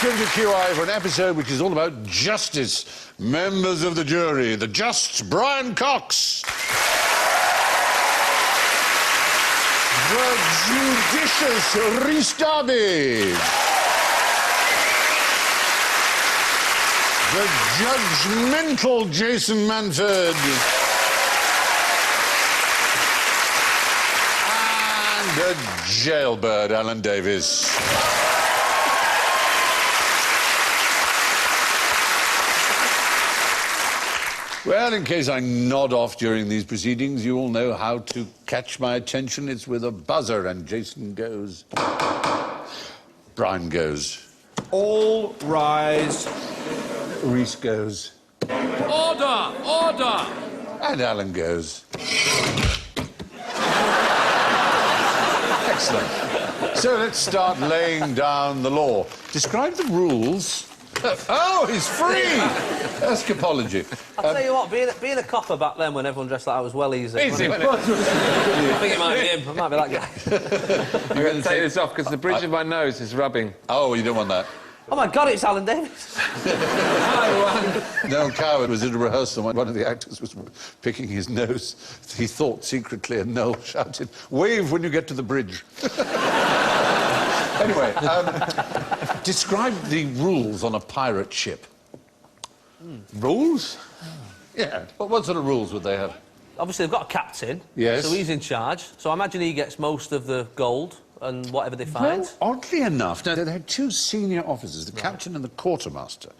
Welcome to QI for an episode which is all about justice. Members of the jury, the just Brian Cox. The judicious Rhys Darby. The judgmental Jason Manford. And the jailbird Alan Davis. Well, in case I nod off during these proceedings, you all know how to catch my attention. It's with a buzzer, and Jason goes. Brian goes. All rise. Rhys goes. Order! Order! And Alan goes. Excellent. So let's start laying down the law. Describe the rules. Oh, he's free! Escapology. I'll tell you what, being a copper back then when everyone dressed like that was well easy. Easy, wasn't it? I think it might be him. It might be that guy. I'm going to take this off because the bridge of my nose is rubbing. Oh, you don't want that. Oh, my God, it's Alan Davis. Noel Coward was at a rehearsal when one of the actors was picking his nose. He thought secretly, and Noel shouted, "Wave when you get to the bridge." Anyway, describe the rules on a pirate ship. Rules? Yeah. What sort of rules would they have? Obviously, they've got a captain. Yes. So he's in charge. So I imagine he gets most of the gold and whatever they find. Well, oddly enough, now, they had two senior officers, the captain and the quartermaster.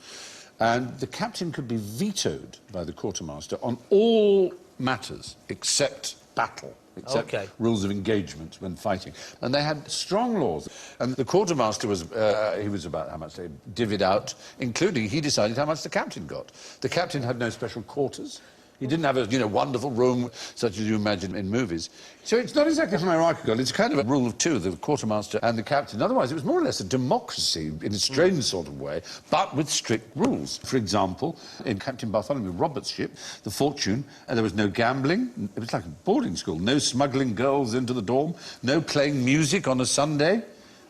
And the captain could be vetoed by the quartermaster on all matters except battle. Except rules of engagement when fighting. And they had strong laws. And the quartermaster was, he was about how much they divvied out, including he decided how much the captain got. The captain had no special quarters. He didn't have a, wonderful room such as you imagine in movies. So it's not exactly hierarchical. It's kind of a rule of two, the quartermaster and the captain. Otherwise, it was more or less a democracy in a strange sort of way, but with strict rules. For example, in Captain Bartholomew Roberts' ship, the Fortune, there was no gambling. It was like a boarding school. No smuggling girls into the dorm. No playing music on a Sunday.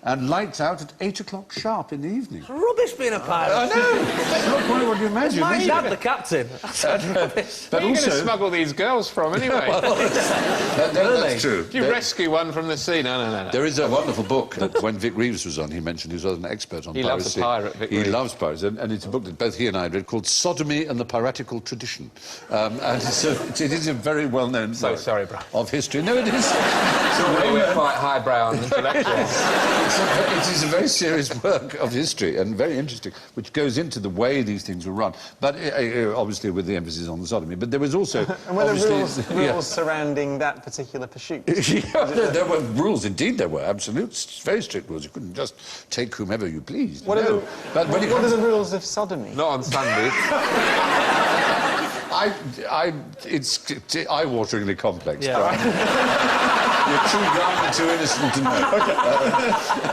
And lights out at 8 o'clock sharp in the evening. It's rubbish being a pirate. I know. That's not quite what you imagine. My dad, the captain. That's rubbish. Where are you going to smuggle these girls from, anyway? That's true. Do you rescue one from the sea? No. There is a wonderful book that when Vic Reeves was on, he mentioned he was an expert on piracy. He loves a pirate, Vic Reeves. He loves pirates, and it's a book that both he and I read called Sodomy and the Piratical Tradition. And so it is a very well-known So sorry, Brian. of history. No, it is. We're quite highbrow and intellectual. It is a very serious work of history and very interesting, which goes into the way these things were run. But obviously with the emphasis on the sodomy. But there was also... And were there rules surrounding that particular pursuit? There were rules, indeed there were, absolute, very strict rules. You couldn't just take whomever you pleased. What are the rules of sodomy? Not on Sundays. It's eye-wateringly complex. Yeah. Brian. You're too young and too innocent to know.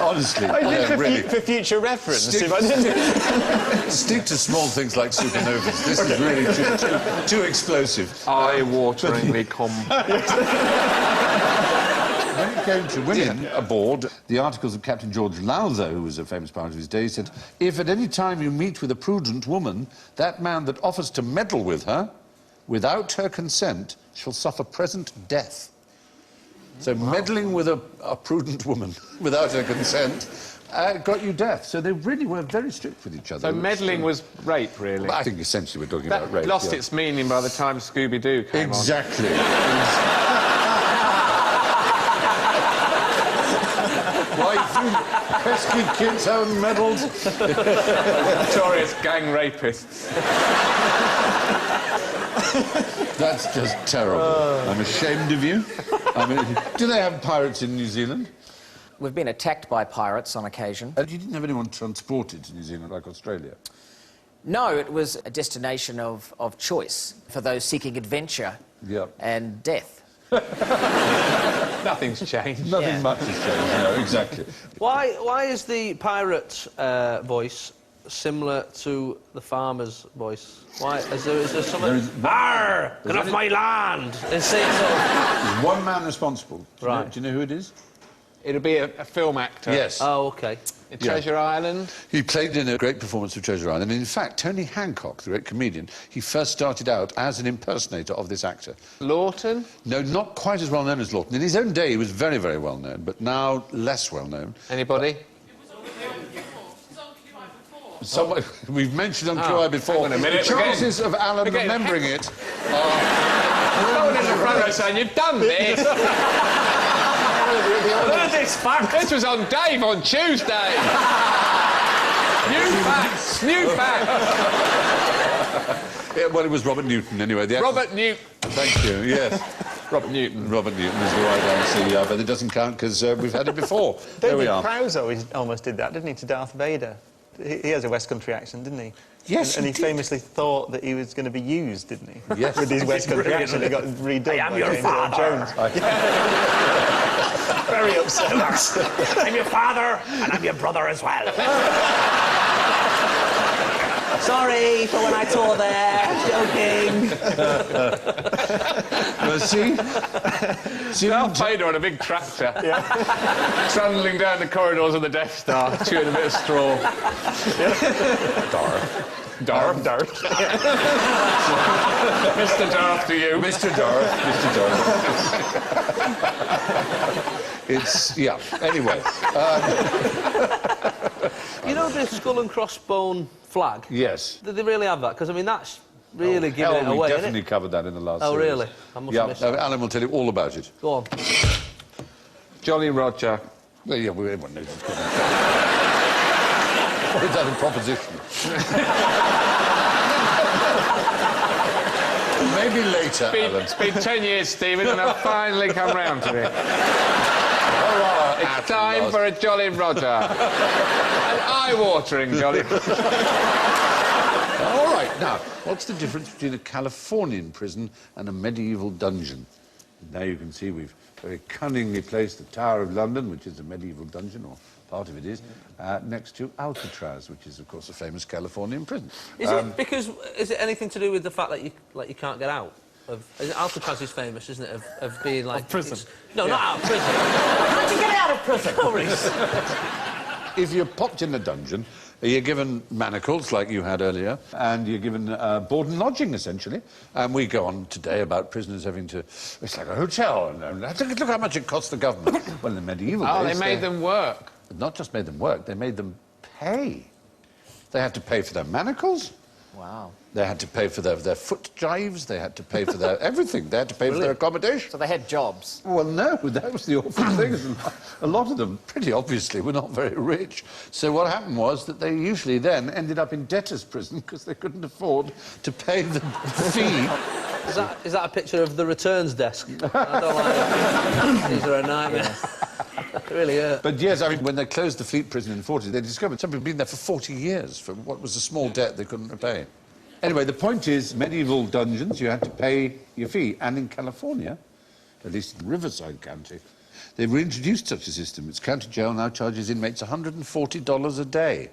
Honestly, really. For future reference. Stick to small things like supernovas. This is really too explosive. Eye-wateringly complex. When it came to women aboard, the articles of Captain George Lowther, who was a famous pirate of his day, said, "If at any time you meet with a prudent woman, that man that offers to meddle with her, without her consent, shall suffer present death." So meddling with a prudent woman without her consent got you death. So they really were very strict with each other. So meddling was rape, really? Well, I think essentially we're talking about rape. That lost its meaning by the time Scooby-Doo came on. Exactly. Why you pesky kids haven't meddled? Notorious gang rapists. That's just terrible. I'm ashamed of you. Do they have pirates in New Zealand? We've been attacked by pirates on occasion. You didn't have anyone transported to New Zealand like Australia? No, it was a destination of choice for those seeking adventure and death. Nothing's changed. Nothing much has changed, no, exactly. Why is the pirate voice similar to the farmer's voice? Why? Is there something... Arr! Get off my land! There's one man responsible. Right. Do you know who it is? It'll be a film actor. Yes. Oh, OK. Treasure Island. He played in a great performance of Treasure Island. And in fact, Tony Hancock, the great comedian, he first started out as an impersonator of this actor. Lawton. No, not quite as well known as Lawton. In his own day, he was very, very well known, but now less well known. Anybody? Someone, we've mentioned on QI before. Hang on a minute, The chances of Alan remembering it are... Going in the front and saying, you've done this. Look at this fact. This was on Dave on Tuesday. New facts. New facts. Yeah, well, it was Robert Newton, anyway. Robert Newton. Thank you, yes. Robert Newton. Robert Newton is the right answer, but it doesn't count because we've had it before. There we are. David Prowse almost did that, didn't he, to Darth Vader? He has a West Country accent, didn't he? Yes, and he he did. famously thought that he was going to be used, didn't he? Yes. With his West Country accent, he got redone. I am by your James Earl father. Jones. Very upset. I'm your father, and I'm your brother as well. Sorry for when I tore there. Joking. Well, see? Darth Vader on a big tractor. Trundling down the corridors of the Death Star, chewing a bit of straw. Darth. Mr. Darth to you. Mr. Darth. It's, yeah, anyway. You know the skull and crossbone flag? Yes. Did they really have that? Because, I mean, that's really giving it we away, isn't definitely it? covered that in the last Oh, series. really? I must Yeah, have missed that. Alan will tell you all about it. Go on. Jolly Roger. Well, yeah, everyone knows it's good. Or is that a proposition? Maybe later, Alan. It's been 10 years, Stephen, and I've finally come round to it. It's time for a Jolly Roger. An eye-watering Jolly Roger. All right, now, what's the difference between a Californian prison and a medieval dungeon? Now you can see we've very cunningly placed the Tower of London, which is a medieval dungeon, or part of it is, next to Alcatraz, which is, of course, a famous Californian prison. Is it because... Is it anything to do with the fact that you can't get out? Alcatraz is famous, isn't it, of being like... Of prison. No, not out of prison. How'd you get out of prison? Oh, Reece. If you're popped in a dungeon, you're given manacles, like you had earlier, and you're given board and lodging, essentially. And we go on today about prisoners having to... It's like a hotel. And look how much it costs the government. Well, in the medieval days... Oh, they made them work. Not just made them work, they made them pay. They had to pay for their manacles. Wow. They had to pay for their foot gyves. They had to pay for their everything. They had to pay for their accommodation. So they had jobs. Well, no, that was the awful thing. A lot of them, pretty obviously, were not very rich. So what happened was that they usually then ended up in debtor's prison because they couldn't afford to pay the fee. Is that a picture of the returns desk? I don't like that. These are a nightmare. They really hurt. But yes, I mean, when they closed the Fleet prison in the 40s, they discovered some people had been there for 40 years for what was a small debt they couldn't repay. Anyway, the point is, medieval dungeons, you had to pay your fee. And in California, at least in Riverside County, they've reintroduced such a system. Its county jail now charges inmates $140 a day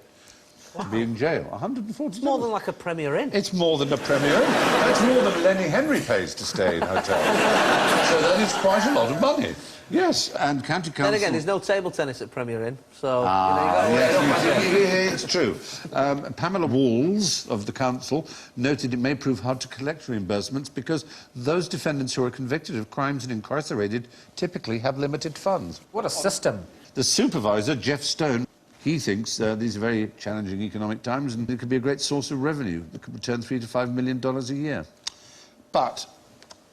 to be in jail. $140. More than like a Premier Inn. It's more than a Premier Inn. That's more than Lenny Henry pays to stay in hotels. So that is quite a lot of money. Yes, and county council... Then again, there's no table tennis at Premier Inn, so... you got yes, it's true. Pamela Walls of the council noted it may prove hard to collect reimbursements because those defendants who are convicted of crimes and incarcerated typically have limited funds. What a system. The supervisor, Jeff Stone, he thinks these are very challenging economic times and it could be a great source of revenue. It could return $3 to $5 million a year. But...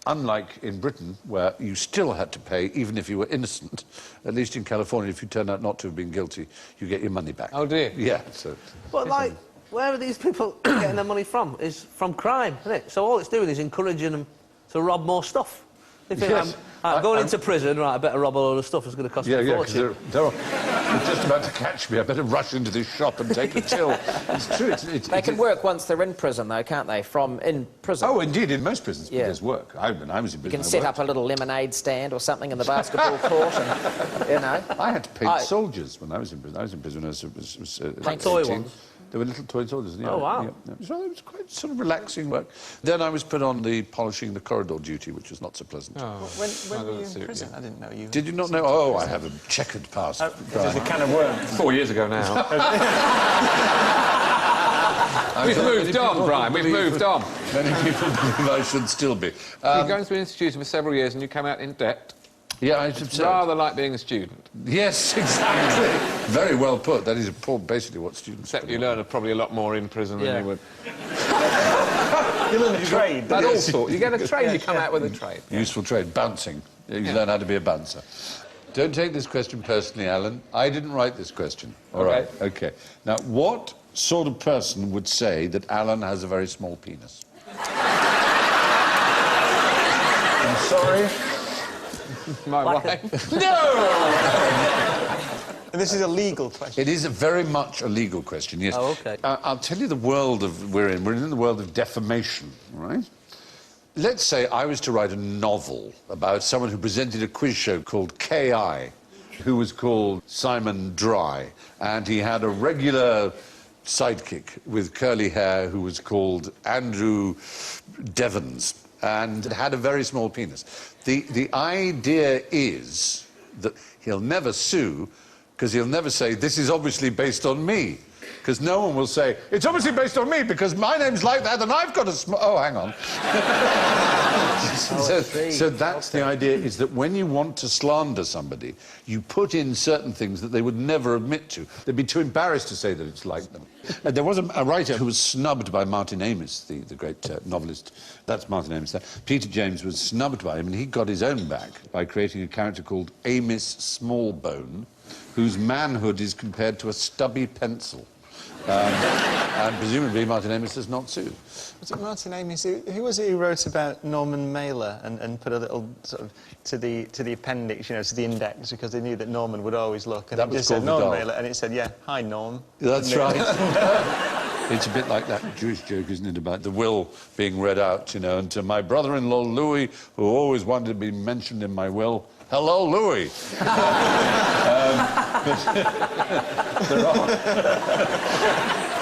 unlike in Britain, where you still had to pay, even if you were innocent, at least in California, if you turned out not to have been guilty, you get your money back. Oh, dear. Yeah, so... But, like, where are these people getting their money from? Is from crime, isn't it? So all it's doing is encouraging them to rob more stuff. They think, Yes. I'm going into prison, right, I better rob a load of stuff, it's going to cost me a because fortune. they're just about to catch me. I better rush into this shop and take a till. It's true. They can work once they're in prison, though, can't they? From in prison. Oh, indeed, in most prisons, Yeah. there's work. When I was in prison, You can I set worked. up a little lemonade stand or something in the basketball court and, you know... I had to paint soldiers when I was in prison. I was in prison when I was Like toy 18. ones? There were little toy soldiers. Yeah, Oh, wow. Yeah. So it was quite sort of relaxing work. Then I was put on the polishing the corridor duty, which was not so pleasant. When were you in prison? I didn't know you. Did you not know? Oh, I have a checkered past. There's a can of worms. 4 years ago now. We've moved on, Brian. We've moved on. Many people believe I should still be. You're going through an institution for several years and you come out in debt. Yeah, I should It's say. rather like being a student. Yes, exactly. Very well put. That is basically what students Except do. you learn probably a lot more in prison Yeah. than you would. You learn a trade. But also, you get a trade, you come out with a trade. Useful trade, bouncing. You learn how to be a bouncer. Don't take this question personally, Alan. I didn't write this question. All right. Okay. Now, what sort of person would say that Alan has a very small penis? I'm sorry. My Like wife. And this is a legal question. It is a very much a legal question, yes. Oh, OK. I'll tell you the world we're in. We're in the world of defamation, right? Let's say I was to write a novel about someone who presented a quiz show called K.I., who was called Simon Dry, and he had a regular sidekick with curly hair who was called Andrew Devons and had a very small penis. The idea is that he'll never sue because he'll never say, this is obviously based on me. Because no one will say, it's obviously based on me because my name's like that and I've got a Oh, hang on. So that's the idea, is that when you want to slander somebody, you put in certain things that they would never admit to. They'd be too embarrassed to say that it's like them. There was a writer who was snubbed by Martin Amis, the great novelist. That's Martin Amis. Peter James was snubbed by him, and he got his own back by creating a character called Amis Smallbone, whose manhood is compared to a stubby pencil. And presumably Martin Amis does not sue. Was it Martin Amis? Who was it who wrote about Norman Mailer and put a little sort of to the appendix, you know, to the index, because they knew that Norman would always look. And That it was just said called Norman Vidal. Mailer, and it said, yeah, hi, Norm. That's right. It's a bit like that Jewish joke, isn't it, about the will being read out, you know, and to my brother-in-law Louis, who always wanted to be mentioned in my will, hello, Louis.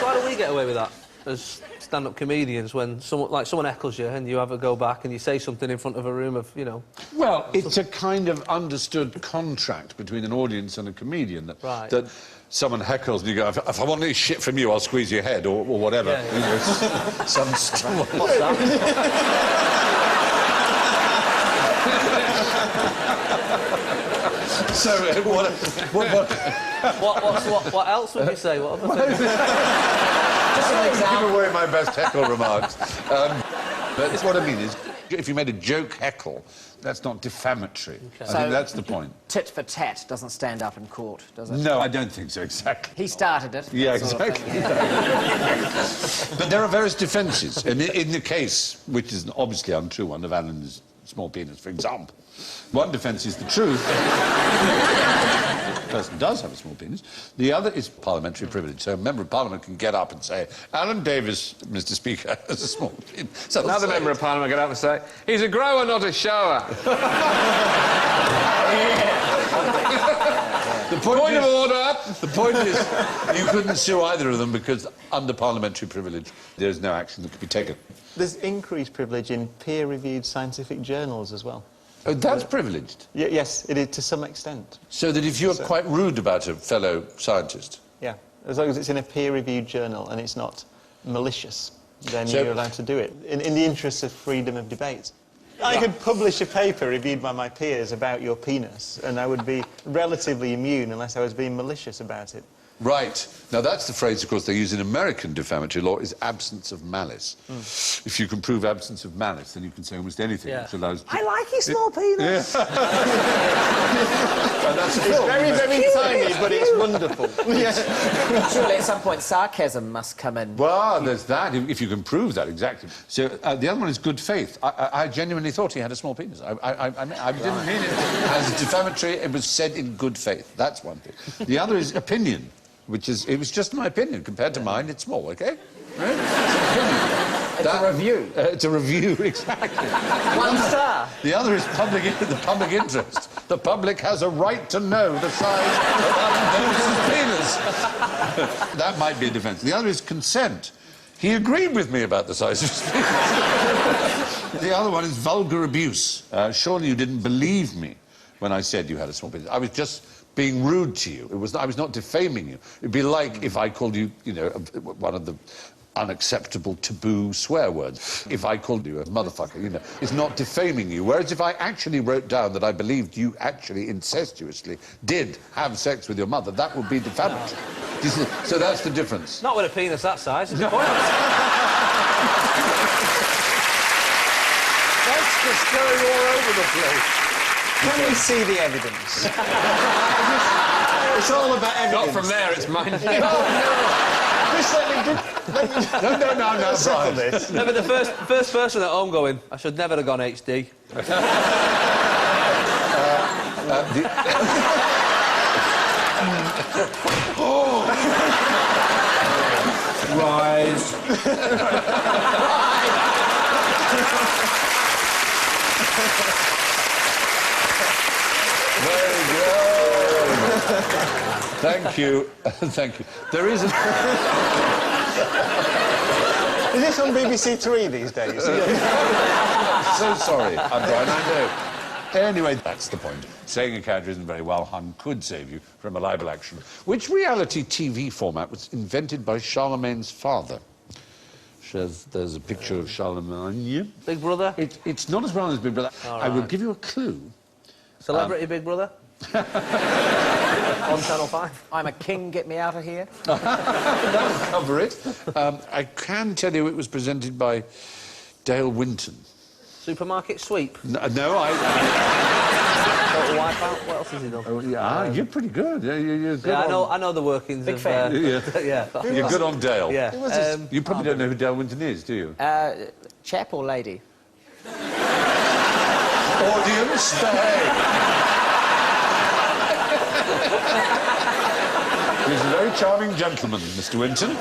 Why do we get away with that as stand-up comedians when someone heckles you and you have a go back and you say something in front of a room of, you know... Well, it's a kind of understood contract between an audience and a comedian that, Right. that someone heckles and you go, if I want any shit from you, I'll squeeze your head or whatever. Yeah, yeah. You know, some What's that? So, What else would you say? What other things? give away my best heckle remarks. But what I mean is, if you made a joke heckle, that's not defamatory. I So- think that's the point. Tit for tat doesn't stand up in court, does it? No, I don't think so, exactly. He started it. Yeah, that sort of exactly. thing. But there are various defences. And in the case, which is an obviously untrue one, of Alan's small penis, for example, one defence is the truth. The person does have a small penis. The other is parliamentary privilege. So a member of parliament can get up and say, Alan Davis, Mr. Speaker, has a small penis. So Another member of Parliament get up and say, he's a grower, not a shower. The Point of order. The point is, you couldn't sue either of them because under parliamentary privilege, there's no action that could be taken. There's increased privilege in peer-reviewed scientific journals as well. Oh, that's privileged. Yes, it is to some extent. So that if you're quite rude about a fellow scientist, Yeah, as long as it's in a peer-reviewed journal and it's not malicious, then So- you're allowed to do it, in the interests of freedom of debate. I could publish a paper reviewed by my peers about your penis, and I would be relatively immune unless I was being malicious about it. right. Now, that's the phrase, of course, they use in American defamatory law, is absence of malice. If you can prove absence of malice, then you can say almost anything. Yeah. Which allows... I like his small penis. And that's a It's film. very, very tiny, but it's wonderful. Surely at some point sarcasm must come in. Well, there's that, if you can prove that, exactly. So the other one is good faith. I genuinely thought he had a small penis. I didn't mean it as defamatory. It was said in good faith. That's one thing. The other is opinion, which is, it was just my opinion. Compared to mine, it's small, OK? Right? It's a review. It's a review, exactly. 1 star. The other is the public interest. The public has a right to know the size of Alan Davis's penis. That might be a defence. The other is consent. He agreed with me about the size of his penis. The other one is vulgar abuse. Surely you didn't believe me when I said you had a small penis. I was just being rude to you. I was not defaming you. It'd be like if I called you, you know, one of the unacceptable taboo swear words. If I called you a motherfucker, you know, it's not defaming you. Whereas if I actually wrote down that I believed you actually incestuously did have sex with your mother, that would be defamatory. So that's the difference. Not with a penis that size. It's No. pointless. That's just going all over the place. Can we see the evidence? It's all about evidence. Not from there, it's mine. Just let me No, settle Brian. this. Never the first person at home going, I should never have gone HD. Rise. Very good. Thank you. Thank you. There is a... Is this on BBC Three these days? So sorry, I'm Brian, I know. Anyway, that's the point. Saying a character isn't very well hung could save you from a libel action. Which reality TV format was invented by Charlemagne's father? There's a picture of Charlemagne. Big Brother? It's not as well as Big Brother. I will give you a clue. Celebrity Big Brother? On Channel 5? I'm a king, get me out of here. That'll cover it. I can tell you it was presented by Dale Winton. Supermarket Sweep? No, Total Wipeout? What else has he done? you're pretty good. You're good. Yeah, I know the workings Big of... fan. yeah. You're good on Dale. Yeah. You probably don't know who Dale Winton is, do you? Chap or lady? Audience, stay. He's a very charming gentleman, Mr. Winton.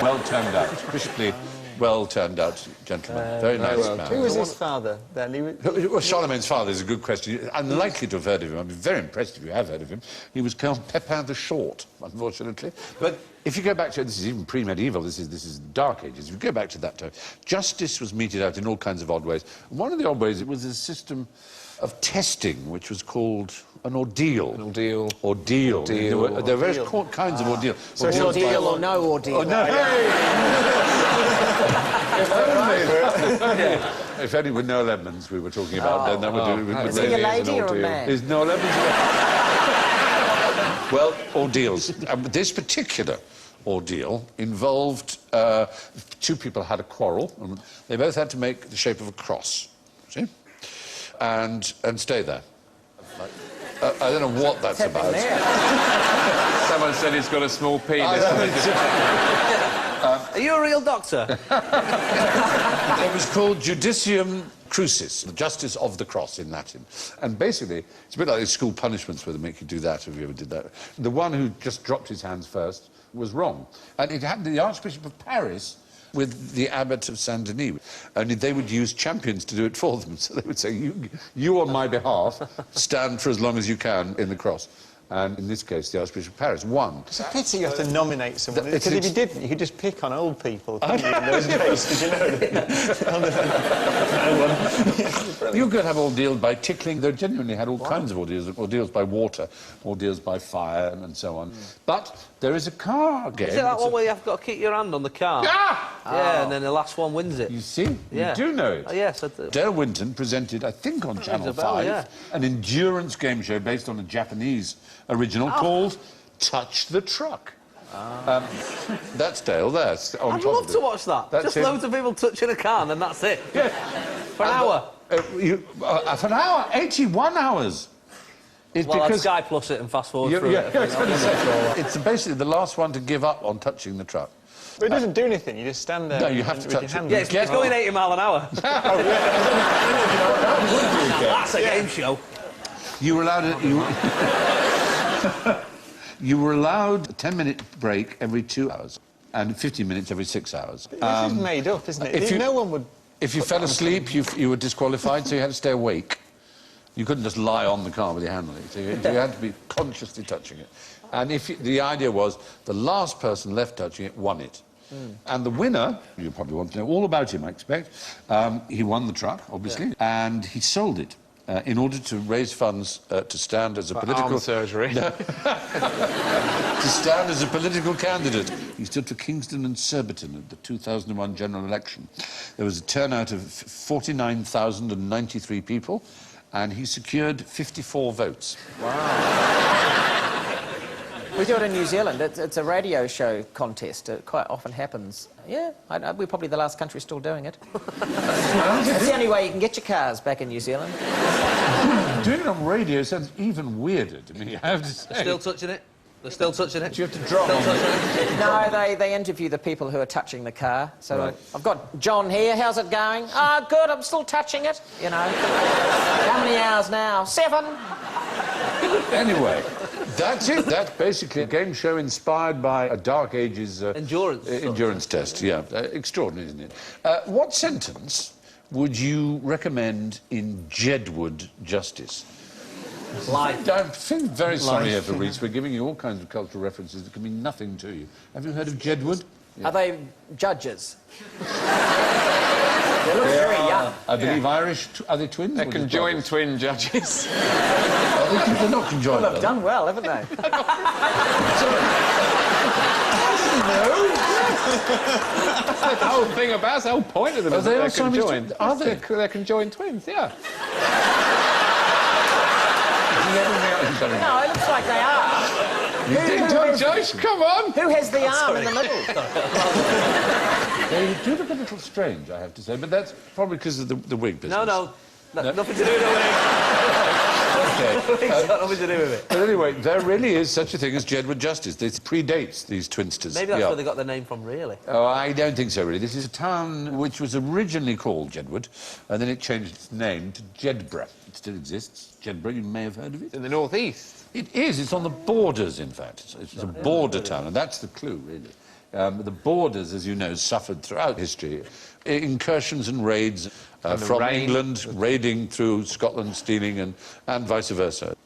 Well turned out, crisply well turned out gentleman. Very nice man. Who was his father then? Well, Charlemagne's father is a good question. You're unlikely to have heard of him. I'd be very impressed if you have heard of him. He was Count Pepin the Short, unfortunately. But if you go back to... This is even pre-medieval. This is Dark Ages. If you go back to that time, justice was meted out in all kinds of odd ways. And one of the odd ways, it was a system of testing, which was called an ordeal. An ordeal. Ordeal. There were various kinds of ordeal. So it's Ordeal or no ordeal? Oh, no. If only with Noel Edmonds we were talking about, then that would do. Is he a lady or a man? Is Noel Edmonds? Well, ordeals. This particular ordeal involved two people had a quarrel, and they both had to make the shape of a cross. See? And stay there. I don't know what that's about. Someone said he's got a small penis. Are you a real doctor? It was called Judicium Crucis, the justice of the cross in Latin. And basically, it's a bit like those school punishments where they make you do that, if you ever did that. The one who just dropped his hands first was wrong. And it happened to the Archbishop of Paris with the Abbot of Saint-Denis. Only they would use champions to do it for them. So they would say, you on my behalf, stand for as long as you can in the cross. And in this case, the Archbishop of Paris won. It's a pity you have to nominate someone, It's- because if you didn't, you could just pick on old people, couldn't you, in those days? Did you know that? You could have ordeals by tickling. They genuinely had all kinds of ordeals. Ordeals by water, ordeals by fire, and so on. But there is a car game. Is it that one where you've got to keep your hand on the car? Yeah, and then the last one wins it. You see? Yeah. You do know it. Oh, yes, I do. Dale Winton presented, I think on Channel a bell, 5, yeah. an endurance game show based on a Japanese original called Touch the Truck. That's Dale there. On I'd top love of to it. watch that. That's Just him. loads of people touching a car and then that's it. Yeah. For an hour. For an hour, 81 hours. It's Well, I'd because Sky Plus it and fast forward you- through yeah, it. I was going to say, it's basically the last one to give up on touching the truck. But it doesn't do anything, you just stand there No, you have to with your touch it. hand. Yeah, it's going 80 mile an hour. That's a game show. You were allowed you were allowed a 10-minute break every 2 hours and 15 minutes every 6 hours. This is made up, isn't it? if you- No one would... If you fell asleep, you were disqualified, so you had to stay awake. You couldn't just lie on the car with your hand on it. So you had to be consciously touching it. And the idea was the last person left touching it won it. And the winner, you probably want to know all about him, I expect. He won the truck, obviously, and he sold it in order to raise funds to stand as a political... Arm surgery. To stand as a political candidate. He stood for Kingston and Surbiton at the 2001 general election. There was a turnout of 49,093 people, and he secured 54 votes. Wow. We do it in New Zealand. It's a radio show contest. It quite often happens. Yeah, we're probably the last country still doing it. It's the only way you can get your cars back in New Zealand. Doing it on radio sounds even weirder to me, I have to say. Still touching it? They're still touching it? Do you have to drop on it? No, they interview the people who are touching the car. So right. I've got John here. How's it going? Oh, good. I'm still touching it. You know. How many hours now? 7. Anyway, that's it. That's basically a game show inspired by a Dark Ages... endurance test, yeah. Extraordinary, isn't it? What sentence would you recommend in Jedward Justice? Life. I feel very sorry here for Reese. We're giving you all kinds of cultural references that can mean nothing to you. Have you heard of Jedward? Yeah. Are they judges? They look very young. I believe Irish... Are they twins? They're conjoined twin judges. They're not conjoined. Well, they've done well, haven't they? That's the whole thing about, the whole point of them is that they're conjoined. Are they? They're conjoined twins, yeah. No, it looks like they are. Joyce, come on! Who has the arm in the middle? They do look a little strange, I have to say, but that's probably because of the wig business. No. Nothing to do with the wig. Okay. It's got nothing to do with it. But anyway, there really is such a thing as Jedward Justice. This predates these twinsters. Maybe that's where they got their name from, really. Oh, I don't think so, really. This is a town which was originally called Jedward, and then it changed its name to Jedburgh. It still exists. Jedburgh, you may have heard of it. In the northeast. It is. It's on the borders, in fact. It's a border town, and that's the clue, really. The borders, as you know, suffered throughout history. Incursions and raids from England, raiding through Scotland, stealing, and vice versa.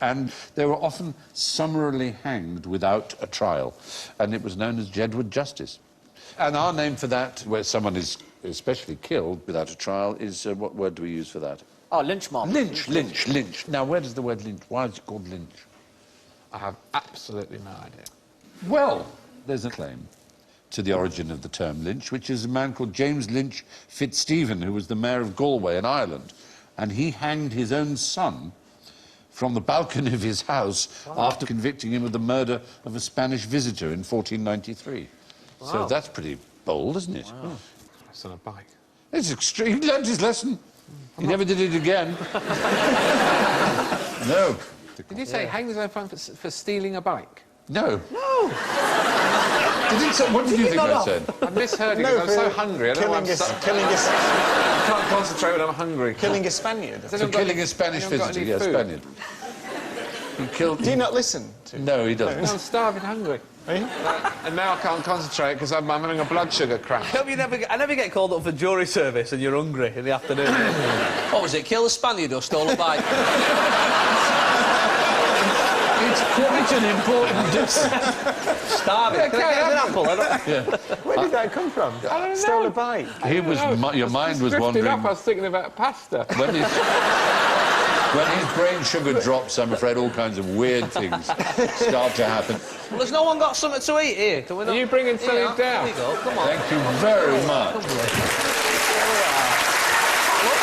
And they were often summarily hanged without a trial, and it was known as Jedward Justice. And our name for that, where someone is especially killed without a trial, is... what word do we use for that? Oh, lynch mob. Lynch. Now, where does the word lynch... Why is it called lynch? I have absolutely no idea. Well, there's a claim to the origin of the term lynch, which is a man called James Lynch Fitzstephen, who was the mayor of Galway in Ireland. And he hanged his own son from the balcony of his house after convicting him of the murder of a Spanish visitor in 1493. Wow. So that's pretty bold, isn't it? Wow. It's on a bike. It's extreme. He learned his lesson. He never did it again. No. Did you say hang his own son for stealing a bike? No. No. What did you think I said? I misheard it because I'm so hungry. I don't know killing I can't concentrate when I'm hungry. Killing a Spaniard. For killing a Spanish visitor, yes, Spaniard. He killed... Do you not listen to... No, he doesn't. I'm starving hungry. Are you? And now I can't concentrate because I'm having a blood sugar crash. I never get called up for jury service and you're hungry in the afternoon. What was it, kill a Spaniard or stole a bike? It's quite an important difference. Starving. Can I get an apple? Where did that come from? I don't know. Stole a bike. Your mind was Drifting wandering. up, I was thinking about pasta. When his brain sugar drops, I'm afraid all kinds of weird things start to happen. Well, has no one got something to eat here? Can we not... Are you bringing something down? Here you go. Come on. Thank you very much. There we are. Look.